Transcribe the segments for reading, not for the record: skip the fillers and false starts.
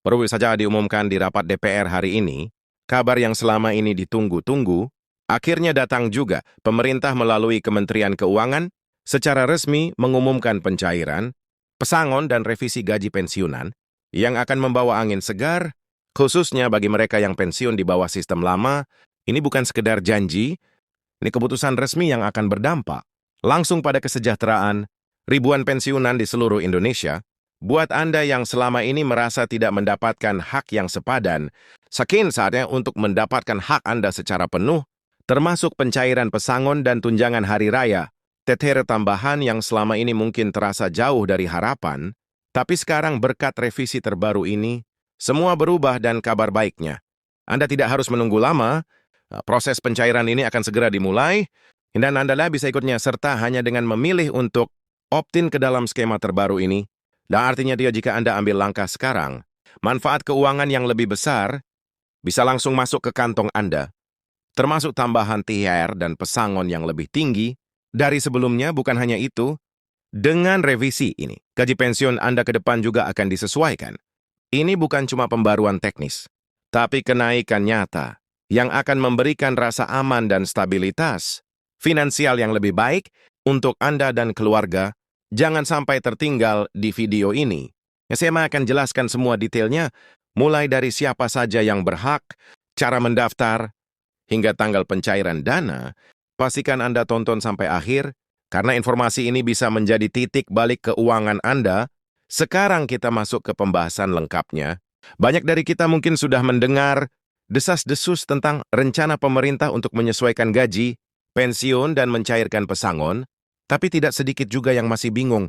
Perlu saja diumumkan di rapat DPR hari ini, kabar yang selama ini ditunggu-tunggu, akhirnya datang juga. Pemerintah melalui Kementerian Keuangan secara resmi mengumumkan pencairan, pesangon dan revisi gaji pensiunan yang akan membawa angin segar, khususnya bagi mereka yang pensiun di bawah sistem lama. Ini bukan sekedar janji, ini keputusan resmi yang akan berdampak langsung pada kesejahteraan ribuan pensiunan di seluruh Indonesia. Buat Anda yang selama ini merasa tidak mendapatkan hak yang sepadan, saking saatnya untuk mendapatkan hak Anda secara penuh, termasuk pencairan pesangon dan tunjangan hari raya, THR tambahan yang selama ini mungkin terasa jauh dari harapan, tapi sekarang berkat revisi terbaru ini, semua berubah dan kabar baiknya. Anda tidak harus menunggu lama, proses pencairan ini akan segera dimulai, dan Anda bisa ikutnya serta hanya dengan memilih untuk opt-in ke dalam skema terbaru ini. Dan artinya dia jika Anda ambil langkah sekarang, manfaat keuangan yang lebih besar bisa langsung masuk ke kantong Anda, termasuk tambahan THR dan pesangon yang lebih tinggi dari sebelumnya. Bukan hanya itu, dengan revisi ini, gaji pensiun Anda ke depan juga akan disesuaikan. Ini bukan cuma pembaruan teknis, tapi kenaikan nyata yang akan memberikan rasa aman dan stabilitas finansial yang lebih baik untuk Anda dan keluarga. Jangan sampai tertinggal di video ini. Saya akan jelaskan semua detailnya, mulai dari siapa saja yang berhak, cara mendaftar, hingga tanggal pencairan dana. Pastikan Anda tonton sampai akhir, karena informasi ini bisa menjadi titik balik keuangan Anda. Sekarang kita masuk ke pembahasan lengkapnya. Banyak dari kita mungkin sudah mendengar desas-desus tentang rencana pemerintah untuk menyesuaikan gaji, pensiun, dan mencairkan pesangon. Tapi tidak sedikit juga yang masih bingung.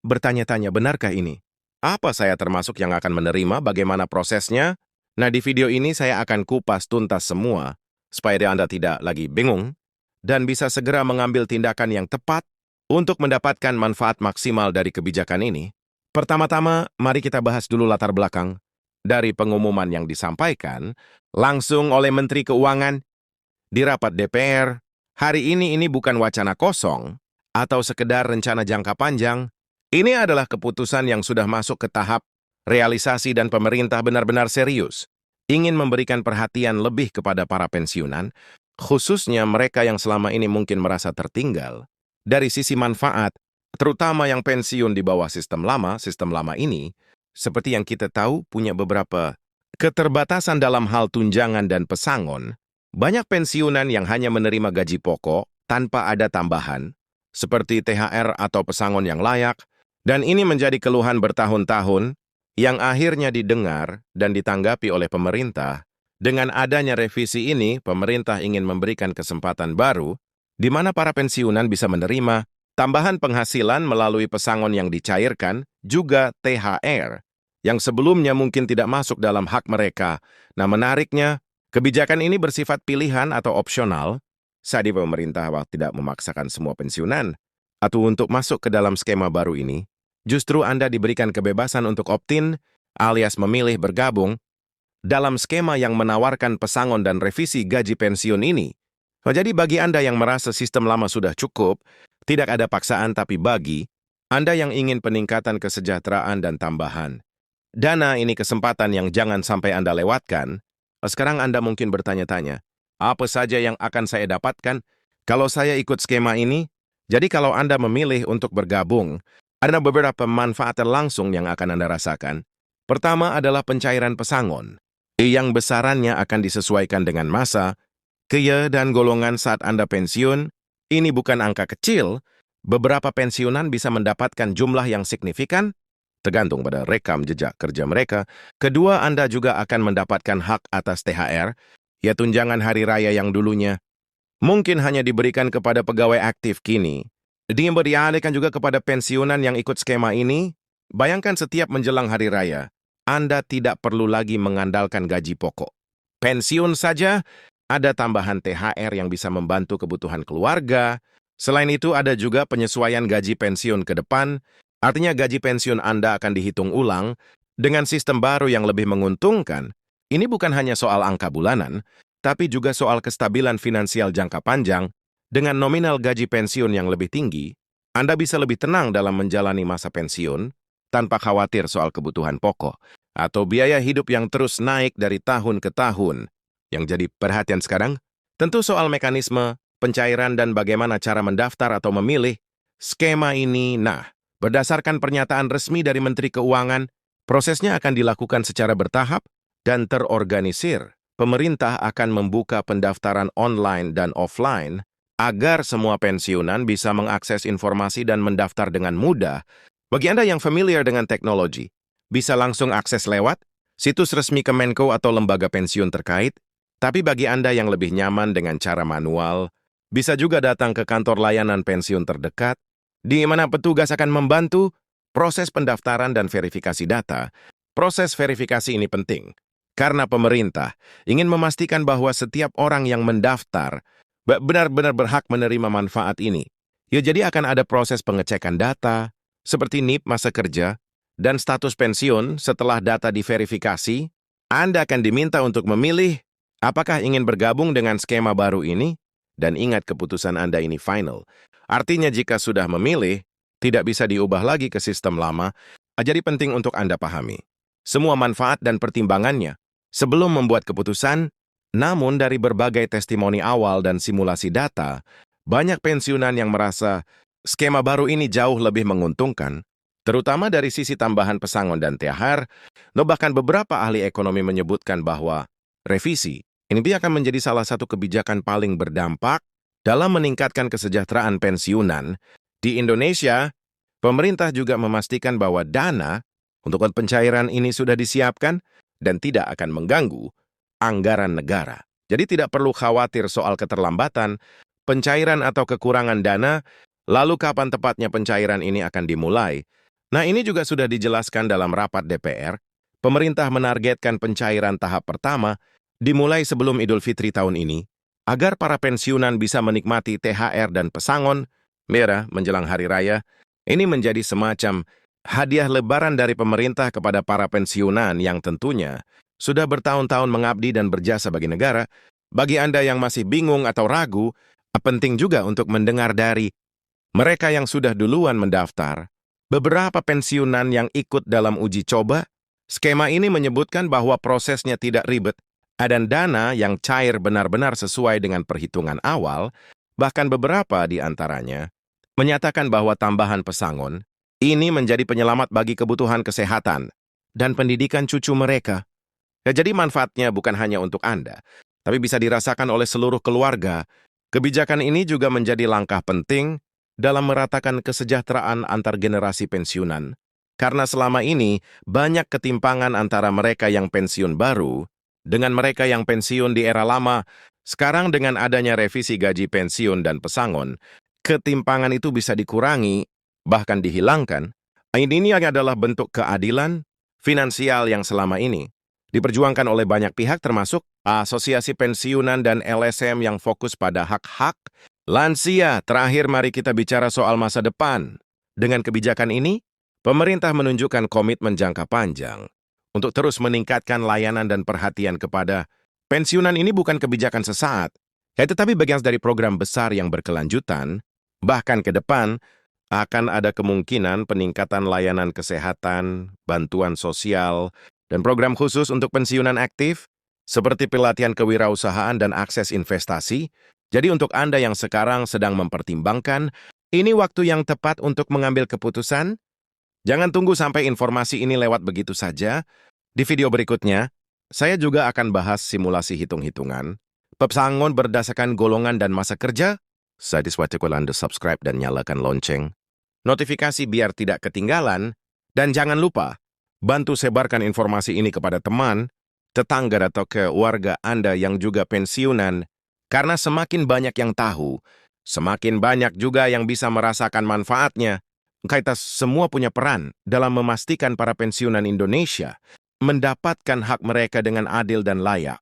Bertanya-tanya, benarkah ini? Apa saya termasuk yang akan menerima? Bagaimana prosesnya? Nah, di video ini saya akan kupas tuntas semua, supaya Anda tidak lagi bingung, dan bisa segera mengambil tindakan yang tepat untuk mendapatkan manfaat maksimal dari kebijakan ini. Pertama-tama, mari kita bahas dulu latar belakang dari pengumuman yang disampaikan langsung oleh Menteri Keuangan di rapat DPR. Hari ini bukan wacana kosong, atau sekedar rencana jangka panjang. Ini adalah keputusan yang sudah masuk ke tahap realisasi dan pemerintah benar-benar serius ingin memberikan perhatian lebih kepada para pensiunan, khususnya mereka yang selama ini mungkin merasa tertinggal dari sisi manfaat, terutama yang pensiun di bawah sistem lama. Sistem lama ini, seperti yang kita tahu, punya beberapa keterbatasan dalam hal tunjangan dan pesangon. Banyak pensiunan yang hanya menerima gaji pokok tanpa ada tambahan, seperti THR atau pesangon yang layak, dan ini menjadi keluhan bertahun-tahun yang akhirnya didengar dan ditanggapi oleh pemerintah. Dengan adanya revisi ini, pemerintah ingin memberikan kesempatan baru di mana para pensiunan bisa menerima tambahan penghasilan melalui pesangon yang dicairkan, juga THR, yang sebelumnya mungkin tidak masuk dalam hak mereka. Nah, menariknya, kebijakan ini bersifat pilihan atau opsional. Saat pemerintah tidak memaksakan semua pensiunan atau untuk masuk ke dalam skema baru ini, justru Anda diberikan kebebasan untuk opt-in alias memilih bergabung dalam skema yang menawarkan pesangon dan revisi gaji pensiun ini. Jadi bagi Anda yang merasa sistem lama sudah cukup, tidak ada paksaan, tapi bagi Anda yang ingin peningkatan kesejahteraan dan tambahan dana, ini kesempatan yang jangan sampai Anda lewatkan. Sekarang Anda mungkin bertanya-tanya, apa saja yang akan saya dapatkan kalau saya ikut skema ini? Jadi kalau Anda memilih untuk bergabung, ada beberapa manfaat langsung yang akan Anda rasakan. Pertama adalah pencairan pesangon, yang besarannya akan disesuaikan dengan masa, kerja, dan golongan saat Anda pensiun. Ini bukan angka kecil. Beberapa pensiunan bisa mendapatkan jumlah yang signifikan, tergantung pada rekam jejak kerja mereka. Kedua, Anda juga akan mendapatkan hak atas THR, ya tunjangan hari raya yang dulunya mungkin hanya diberikan kepada pegawai aktif, kini dialihkan juga kepada pensiunan yang ikut skema ini. Bayangkan setiap menjelang hari raya, Anda tidak perlu lagi mengandalkan gaji pokok pensiun saja, ada tambahan THR yang bisa membantu kebutuhan keluarga. Selain itu, ada juga penyesuaian gaji pensiun ke depan, artinya gaji pensiun Anda akan dihitung ulang dengan sistem baru yang lebih menguntungkan. Ini bukan hanya soal angka bulanan, tapi juga soal kestabilan finansial jangka panjang. Dengan nominal gaji pensiun yang lebih tinggi, Anda bisa lebih tenang dalam menjalani masa pensiun tanpa khawatir soal kebutuhan pokok. atau biaya hidup yang terus naik dari tahun ke tahun. Yang jadi perhatian sekarang, tentu soal mekanisme, pencairan dan bagaimana cara mendaftar atau memilih skema ini. Nah, berdasarkan pernyataan resmi dari Menteri Keuangan, prosesnya akan dilakukan secara bertahap dan terorganisir. Pemerintah akan membuka pendaftaran online dan offline agar semua pensiunan bisa mengakses informasi dan mendaftar dengan mudah. Bagi Anda yang familiar dengan teknologi, bisa langsung akses lewat situs resmi Kemenko atau lembaga pensiun terkait. Tapi bagi Anda yang lebih nyaman dengan cara manual, bisa juga datang ke kantor layanan pensiun terdekat, di mana petugas akan membantu proses pendaftaran dan verifikasi data. Proses verifikasi ini penting, karena pemerintah ingin memastikan bahwa setiap orang yang mendaftar benar-benar berhak menerima manfaat ini. Ya, jadi akan ada proses pengecekan data, seperti NIP masa kerja, dan status pensiun. Setelah data diverifikasi, Anda akan diminta untuk memilih apakah ingin bergabung dengan skema baru ini, dan ingat keputusan Anda ini final. Artinya jika sudah memilih, tidak bisa diubah lagi ke sistem lama. Jadi penting untuk Anda pahami semua manfaat dan pertimbangannya sebelum membuat keputusan. Namun dari berbagai testimoni awal dan simulasi data, banyak pensiunan yang merasa skema baru ini jauh lebih menguntungkan, terutama dari sisi tambahan pesangon dan THR. Bahkan beberapa ahli ekonomi menyebutkan bahwa revisi ini akan menjadi salah satu kebijakan paling berdampak dalam meningkatkan kesejahteraan pensiunan. Di Indonesia, pemerintah juga memastikan bahwa dana untuk pencairan ini sudah disiapkan dan tidak akan mengganggu anggaran negara. Jadi tidak perlu khawatir soal keterlambatan, pencairan atau kekurangan dana, lalu kapan tepatnya pencairan ini akan dimulai. Nah, ini juga sudah dijelaskan dalam rapat DPR. Pemerintah menargetkan pencairan tahap pertama dimulai sebelum Idul Fitri tahun ini, agar para pensiunan bisa menikmati THR dan pesangon merah menjelang Hari Raya. Ini menjadi semacam hadiah lebaran dari pemerintah kepada para pensiunan yang tentunya sudah bertahun-tahun mengabdi dan berjasa bagi negara. Bagi Anda yang masih bingung atau ragu, penting juga untuk mendengar dari mereka yang sudah duluan mendaftar. Beberapa pensiunan yang ikut dalam uji coba, skema ini menyebutkan bahwa prosesnya tidak ribet, dan dana yang cair benar-benar sesuai dengan perhitungan awal. Bahkan beberapa di antaranya menyatakan bahwa tambahan pesangon ini menjadi penyelamat bagi kebutuhan kesehatan dan pendidikan cucu mereka. Ya, jadi manfaatnya bukan hanya untuk Anda, tapi bisa dirasakan oleh seluruh keluarga. Kebijakan ini juga menjadi langkah penting dalam meratakan kesejahteraan antar generasi pensiunan. Karena selama ini banyak ketimpangan antara mereka yang pensiun baru dengan mereka yang pensiun di era lama. Sekarang dengan adanya revisi gaji pensiun dan pesangon, ketimpangan itu bisa dikurangi, bahkan dihilangkan. Ini adalah bentuk keadilan finansial yang selama ini diperjuangkan oleh banyak pihak termasuk Asosiasi Pensiunan dan LSM yang fokus pada hak-hak lansia. Terakhir, mari kita bicara soal masa depan. Dengan kebijakan ini, pemerintah menunjukkan komitmen jangka panjang untuk terus meningkatkan layanan dan perhatian kepada pensiunan. Ini bukan kebijakan sesaat, tetapi bagian dari program besar yang berkelanjutan. Bahkan ke depan, akan ada kemungkinan peningkatan layanan kesehatan, bantuan sosial, dan program khusus untuk pensiunan aktif, seperti pelatihan kewirausahaan dan akses investasi. Jadi untuk Anda yang sekarang sedang mempertimbangkan, ini waktu yang tepat untuk mengambil keputusan. Jangan tunggu sampai informasi ini lewat begitu saja. Di video berikutnya, saya juga akan bahas simulasi hitung-hitungan pesangon berdasarkan golongan dan masa kerja. Saya diswatikan Anda subscribe dan nyalakan lonceng notifikasi biar tidak ketinggalan. Dan jangan lupa, bantu sebarkan informasi ini kepada teman, tetangga atau keluarga Anda yang juga pensiunan. Karena semakin banyak yang tahu, semakin banyak juga yang bisa merasakan manfaatnya. Kita semua punya peran dalam memastikan para pensiunan Indonesia mendapatkan hak mereka dengan adil dan layak.